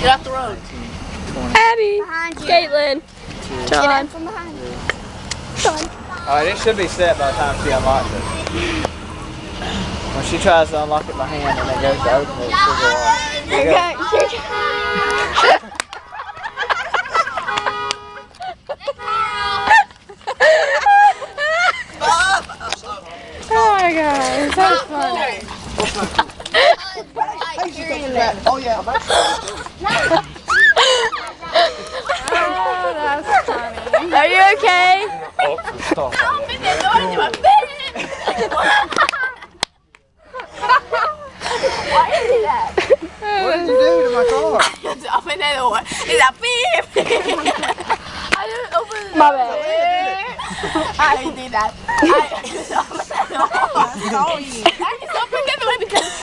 Get off the road. Abby, Caitlin, John. From behind. Alright, it should be set by the time she unlocks it. When she tries to unlock it by hand and then goes to open it, she'll go off. There you go. Oh my god, that's funny. Oh yeah, I'm actually. Oh, that's funny. Are you okay? Oh, stop. Why is he that? What did you do to my car? Open that door. It's a beep. I didn't open the door. My bad. I did that. I opened that door. I saw you.